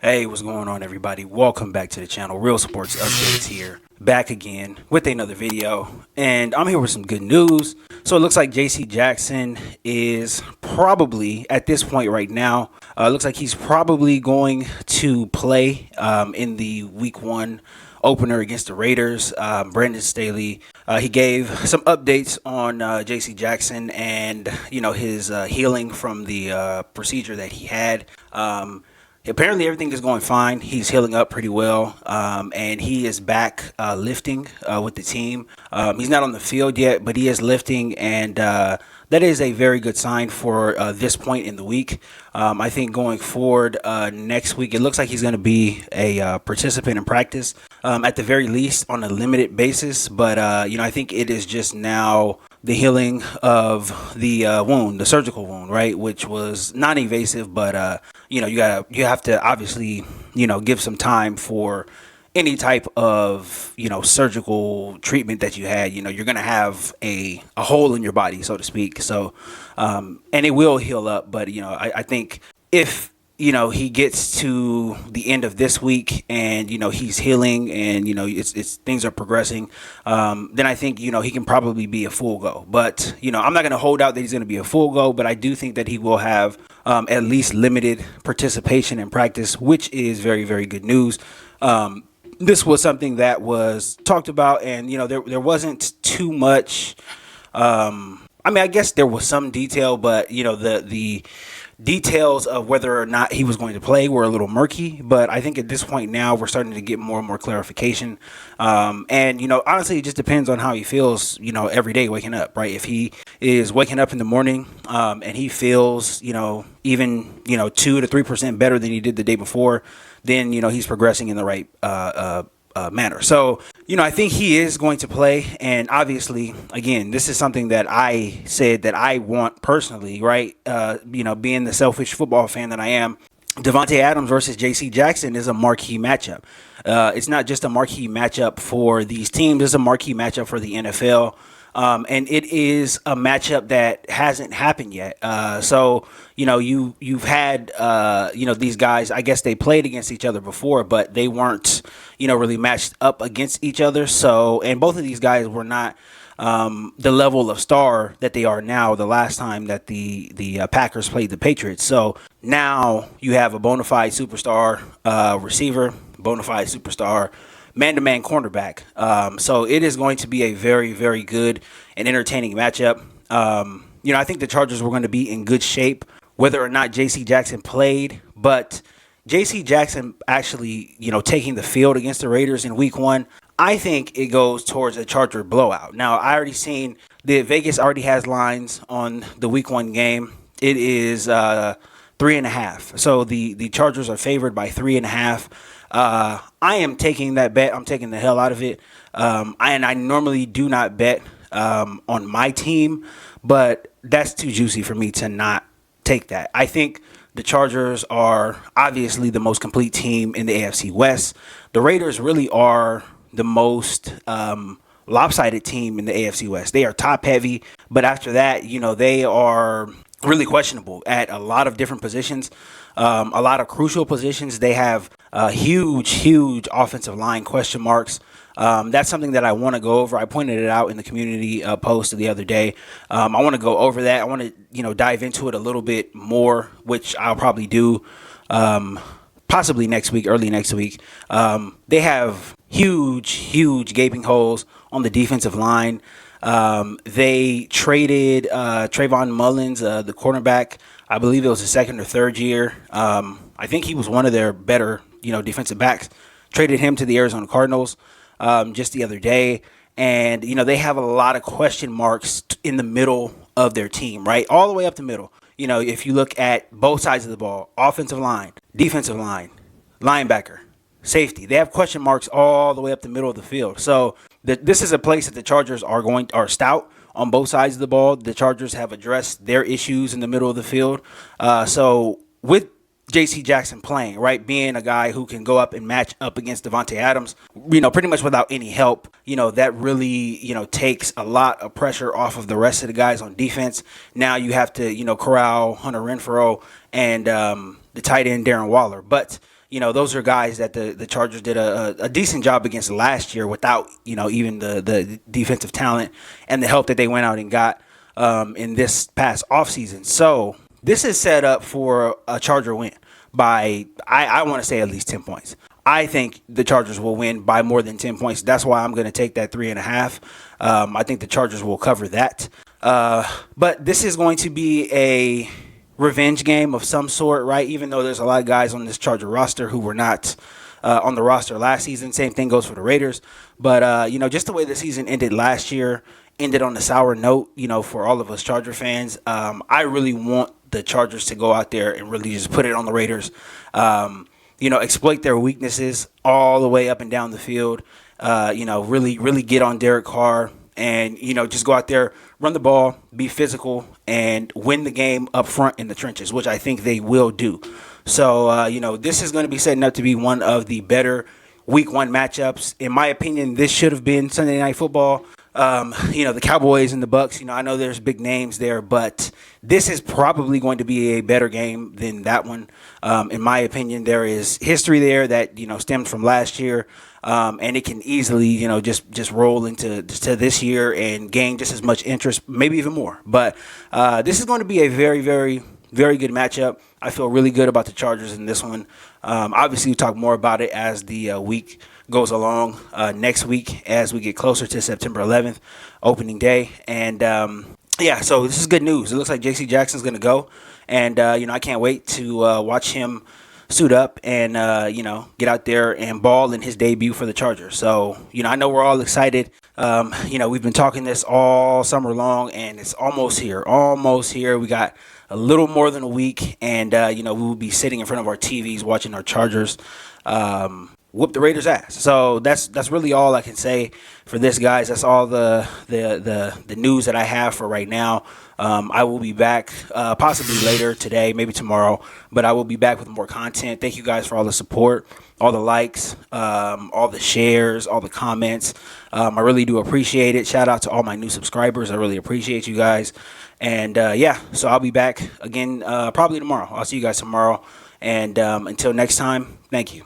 Hey, what's going on, everybody? Welcome back to the channel. Real Sports Updates here. Back again with another video. And I'm here with some good news. So it looks like JC Jackson is probably, at this point right now, looks like he's probably going to play in the Week 1 opener against the Raiders. Brandon Staley, he gave some updates on JC Jackson and, his healing from the procedure that he had. Apparently, everything is going fine. He's healing up pretty well, and he is back lifting with the team. He's not on the field yet, but he is lifting, and that is a very good sign for this point in the week. I think going forward next week, it looks like he's going to be a participant in practice, at the very least on a limited basis. But, I think it is just now the healing of the wound, the surgical wound, right, which was non-invasive, but you have to obviously give some time for any type of surgical treatment that you had. You're gonna have a hole in your body, so to speak. So and it will heal up, but I think if he gets to the end of this week and he's healing and it's things are progressing, then I think he can probably be a full go. But I'm not going to hold out that he's going to be a full go, but I do think that he will have at least limited participation in practice, which is very, very good news. This was something that was talked about, and there wasn't too much. I guess there was some detail, but the details of whether or not he was going to play were a little murky. But I think at this point now we're starting to get more and more clarification. And honestly, it just depends on how he feels, every day waking up, right? If he is waking up in the morning and he feels, even 2 to 3% better than he did the day before, then he's progressing in the right manner. So, I think he is going to play. And obviously, again, this is something that I said that I want personally, right? Being the selfish football fan that I am, Davante Adams versus JC Jackson is a marquee matchup. It's not just a marquee matchup for these teams. It's a marquee matchup for the NFL. And it is a matchup that hasn't happened yet. So, you've had, these guys, I guess they played against each other before, but they weren't, really matched up against each other. So, and both of these guys were not the level of star that they are now the last time that the Packers played the Patriots. So now you have a bona fide superstar receiver, bona fide superstar man-to-man cornerback. So it is going to be a very, very good and entertaining matchup. I think the Chargers were going to be in good shape whether or not JC Jackson played, but JC Jackson actually, taking the field against the Raiders in Week 1, I think it goes towards a Charger blowout. Now, I already seen the Vegas already has lines on the Week 1 game. It is 3.5. So the Chargers are favored by 3.5. I am taking that bet. I'm taking the hell out of it. I normally do not bet on my team, but that's too juicy for me to not take that. I think the Chargers are obviously the most complete team in the AFC West. The Raiders really are the most lopsided team in the AFC West. They are top heavy, but after that, they are really questionable at a lot of different positions, a lot of crucial positions. They have huge offensive line question marks. That's something that I want to go over. I pointed it out in the community post the other day. I want to go over that. I want to, dive into it a little bit more, which I'll probably do possibly next week, early next week. They have huge gaping holes on the defensive line. They traded Trayvon Mullins, the cornerback. I believe it was his second or third year. I think he was one of their better, defensive backs. Traded him to the Arizona Cardinals just the other day. And, they have a lot of question marks in the middle of their team, right? All the way up the middle. If you look at both sides of the ball, offensive line, defensive line, linebacker, safety, they have question marks all the way up the middle of the field. So this is a place that the Chargers are stout on both sides of the ball. The Chargers have addressed their issues in the middle of the field. So with JC Jackson playing, right, being a guy who can go up and match up against Davante Adams, pretty much without any help, that really, takes a lot of pressure off of the rest of the guys on defense. Now you have to, corral Hunter Renfrow and the tight end Darren Waller. But, those are guys that the Chargers did a decent job against last year without, even the defensive talent and the help that they went out and got in this past offseason. So this is set up for a Charger win by, I want to say, at least 10 points. I think the Chargers will win by more than 10 points. That's why I'm going to take that 3.5. I think the Chargers will cover that. But this is going to be a revenge game of some sort, right? Even though there's a lot of guys on this Charger roster who were not on the roster last season. Same thing goes for the Raiders. But, just the way the season ended last year, ended on a sour note, for all of us Charger fans. I really want the Chargers to go out there and really just put it on the Raiders. Exploit their weaknesses all the way up and down the field. Really, really get on Derek Carr and, just go out there, run the ball, be physical, and win the game up front in the trenches, which I think they will do. So, this is going to be setting up to be one of the better Week 1 matchups. In my opinion, this should have been Sunday Night Football. The Cowboys and the Bucks, I know there's big names there, but this is probably going to be a better game than that one. In my opinion, there is history there that, stemmed from last year. And it can easily, just roll into this year and gain just as much interest, maybe even more. But this is going to be a very, very, very good matchup. I feel really good about the Chargers in this one. Obviously, we'll talk more about it as the week goes along next week as we get closer to September 11th, opening day. And, so this is good news. It looks like J.C. Jackson's going to go. And, I can't wait to watch him suit up and, get out there and ball in his debut for the Chargers. So, I know we're all excited. We've been talking this all summer long, and it's almost here. We got a little more than a week, and, we will be sitting in front of our TVs watching our Chargers whoop the Raiders' ass. So that's really all I can say for this, guys. That's all the news that I have for right now. I will be back possibly later today, maybe tomorrow, but I will be back with more content. Thank you guys for all the support, all the likes, all the shares, all the comments. I really do appreciate it. Shout out to all my new subscribers. I really appreciate you guys. And so I'll be back again probably tomorrow. I'll see you guys tomorrow. And until next time, thank you.